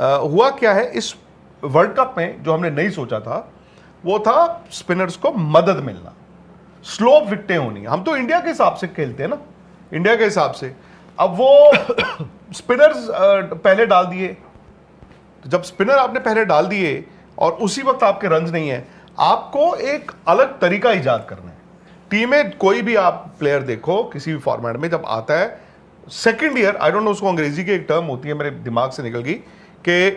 हुआ क्या है इस वर्ल्ड कप में, जो हमने नहीं सोचा था वो था स्पिनर्स को मदद मिलना, स्लो विकेटें होनी। हम तो इंडिया के हिसाब से खेलते हैं ना, इंडिया के हिसाब से। अब वो स्पिनर्स पहले डाल दिए, तो जब स्पिनर आपने पहले डाल दिए और उसी वक्त आपके रन्स नहीं है, आपको एक अलग तरीका इजाद करना है। टीम में कोई भी आप प्लेयर देखो किसी भी फॉर्मेट में जब आता है, second year, I don't know उसको अंग्रेजी की एक टर्म होती है, मेरे दिमाग से निकल गई, कि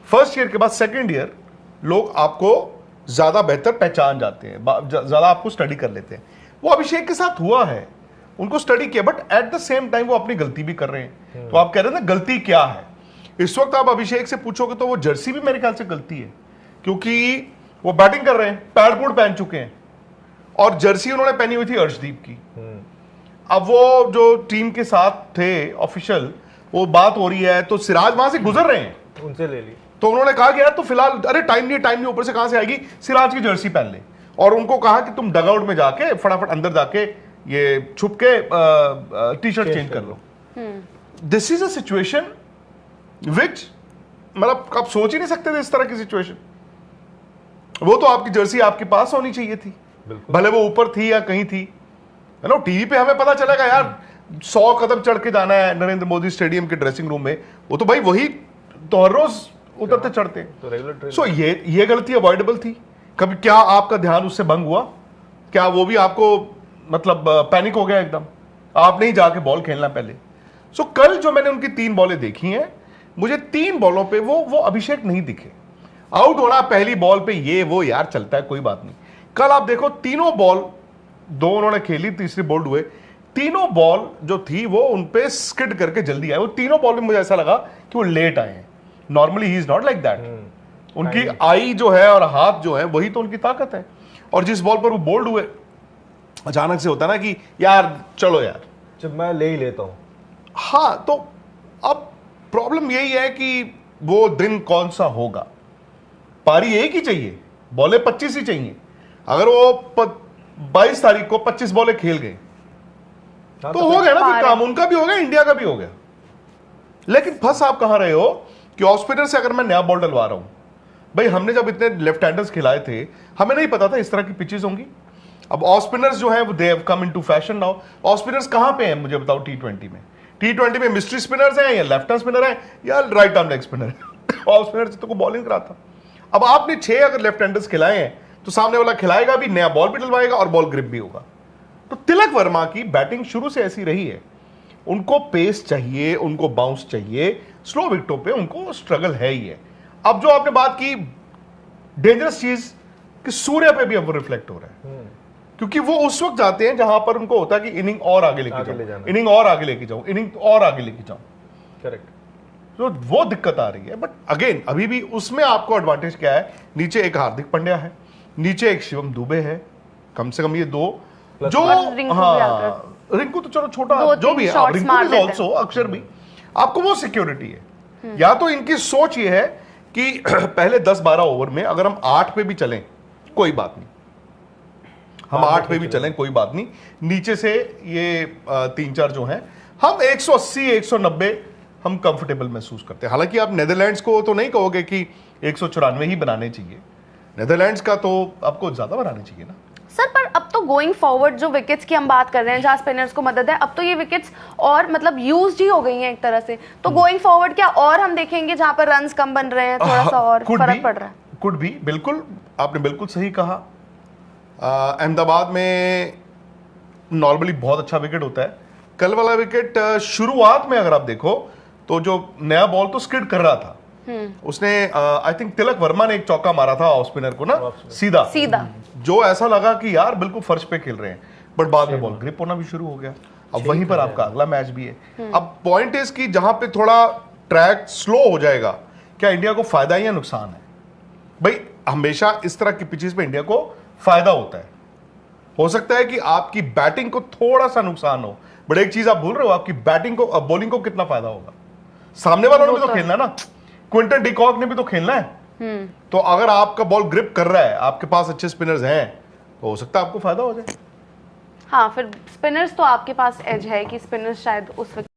फर्स्ट ईयर के बाद सेकंड ईयर लोग आपको ज्यादा बेहतर पहचान जाते हैं, ज्यादा आपको स्टडी कर लेते हैं। वो अभिषेक के साथ हुआ है, उनको स्टडी किया, but at the same time वो अपनी गलती भी कर रहे हैं। तो आप कह रहे हैं ना गलती क्या है, इस वक्त आप अभिषेक से पूछोगे तो वो जर्सी भी मेरे ख्याल से गलती है, क्योंकि वो बैटिंग कर रहे हैं, पैड कोड पहन चुके हैं और जर्सी उन्होंने पहनी हुई थी अर्शदीप की। अब वो जो टीम के साथ थे ऑफिशियल, वो बात हो रही है तो सिराज वहां से गुजर रहे हैं, उनसे ले ली, तो उन्होंने कहा कि यार तो फिलहाल अरे टाइम नहीं, ऊपर से कहां से आएगी, सिराज की जर्सी पहन ले। और उनको कहा कि तुम डगआउट में जाके फटाफट अंदर जाके ये छुप के टी शर्ट चेंज कर लो। This is a situation which, मतलब आप सोच ही नहीं सकते थे इस तरह की सिचुएशन। वो तो आपकी जर्सी आपके पास होनी चाहिए थी, भले वो ऊपर थी या कहीं थी, है ना। टीवी पे हमें पता चलेगा यार 100 कदम चढ़ के जाना है नरेंद्र मोदी स्टेडियम के ड्रेसिंग रूम में, वो तो भाई वही तो हर रोज उतरते चढ़ते। तो रेगुलर सो ये गलती अवॉइडेबल थी। कभी क्या आपका ध्यान उससे भंग हुआ? क्या वो भी आपको मतलब पैनिक हो गया एकदम, आपने ही जाके बॉल खेलना पहले? सो कल जो मैंने उनकी 3 बॉलें देखी हैं, मुझे 3 बॉलों पे वो अभिषेक नहीं दिखे। आउट होना पहली बॉल पे ये वो यार चलता है, कोई बात नहीं। कल आप देखो तीनों बॉल, 2 उन्होंने खेली, तीसरी बोल्ड हुए, तीनों बॉल जो थी वो उनपे स्किड करके जल्दी आए। वो तीनों बॉल में मुझे ऐसा लगा कि वो लेट आए हैं। Normally he is not like that. उनकी आई जो है और हाथ जो है वही तो उनकी ताकत है। और जिस बॉल पर वो बोल्ड हुए, अचानक से होता ना कि यार चलो यार जब मैं ले ही लेता हूं। हाँ, तो अब प्रॉब्लम यही है कि वो दिन कौन सा होगा। पारी एक ही चाहिए, बॉलें 25 ही चाहिए। अगर वो 22 तारीख को 25 बॉलें खेल गए तो हो गया ना, फिर काम उनका भी हो गया, इंडिया का भी हो गया। लेकिन फंस आप कहां रहे हो कि ऑफ स्पिनर से अगर मैं नया बॉल डलवा रहा हूं, भाई हमने जब इतने लेफ्ट हैंडर्स खिलाए थे हमें नहीं पता था इस तरह की पिचेस होंगी। अब ऑफ स्पिनर्स जो है वो they have come into fashion now. Off spinners कहां पे हैं मुझे बताओ? टी20 में, टी20 में मिस्ट्री स्पिनर्स हैं या लेफ्ट हैंड स्पिनर हैं या राइट आर्म लेग स्पिनर है। ऑफ स्पिनर से तो को बॉलिंग करा था। अब आपने 6 अगर लेफ्ट हैंडर्स खिलाए हैं तो सामने वाला खिलाएगा भी, नया बॉल भी डलवाएगा और बॉल ग्रिप भी होगा। तो तिलक वर्मा की बैटिंग शुरू से ऐसी रही है, उनको पेस चाहिए, उनको बाउंस चाहिए, स्लो विकेटों पे उनको स्ट्रगल है ही है। अब जो आपने बात की डेंजरस चीज कि सूर्य पे भी अब वो रिफ्लेक्ट हो रहा है, क्योंकि वो उस वक्त जाते हैं जहां पर उनको होता है कि इनिंग और आगे लेके जाऊं, इनिंग और आगे लेके जाऊं, इनिंग और आगे लेके जाऊं। करेक्ट। तो वो दिक्कत आ रही है। बट अगेन अभी भी उसमें आपको एडवांटेज क्या है? नीचे एक हार्दिक पांड्या है, नीचे एक शिवम दुबे है, कम से कम ये 2 जो, हाँ रिंकू तो चलो छोटा जो भी है, रिंकू इज ऑल्सो, अक्षर भी, आपको वो सिक्योरिटी है। या तो इनकी सोच ये है कि पहले 10-12 ओवर में अगर हम 8 पे भी चलें कोई बात नहीं, हम 8 पे भी चलें कोई बात नहीं, नीचे से ये 3-4 जो हैं हम 180-190 हम कंफर्टेबल महसूस करते हैं। हालांकि आप नेदरलैंड्स को तो नहीं कहोगे कि 194 ही बनाने चाहिए, नेदरलैंड्स का तो आपको ज्यादा बनाने चाहिए ना सर। पर अब तो गोइंग फॉरवर्ड जो विकेट्स की हम बात कर रहे हैं, जहां स्पिनर्स को मदद है, अब तो ये विकेट्स और मतलब यूज्ड ही हो गई हैं एक तरह से। तो गोइंग फॉरवर्ड क्या और हम देखेंगे जहां पर रन्स कम बन रहे हैं, थोड़ा सा और फर्क पड़ रहा है? कुड भी, बिल्कुल आपने बिल्कुल सही कहा। अहमदाबाद में नॉर्मली बहुत अच्छा विकेट होता है। कल वाला विकेट शुरुआत में अगर आप देखो तो जो नया बॉल तो स्किड कर रहा था, उसने आई थिंक तिलक वर्मा ने एक चौका मारा था ऑफ स्पिनर को ना, सीधा जो ऐसा लगा कि यार बिल्कुल फर्श पे खेल रहे हैं, बट बाद में बॉल ग्रिप होना भी शुरू हो गया। अब वहीं पर आपका अगला मैच भी है। अब पॉइंट इज कि जहां पे थोड़ा ट्रैक स्लो हो जाएगा, क्या इंडिया को फायदा है या नुकसान है? भाई हमेशा इस तरह की पिचेस पे इंडिया को फायदा होता है। हो सकता है कि आपकी बैटिंग को थोड़ा सा नुकसान हो, बट एक चीज आप भूल रहे हो, आपकी बैटिंग को, बॉलिंग को कितना फायदा होगा? सामने वालों ने भी तो खेलना है ना, क्विंटन डिकॉक ने भी तो खेलना है। तो अगर आपका बॉल ग्रिप कर रहा है, आपके पास अच्छे स्पिनर्स हैं, तो हो सकता है आपको फायदा हो जाए। हाँ, फिर स्पिनर्स तो आपके पास एज है कि स्पिनर्स शायद उस वक्त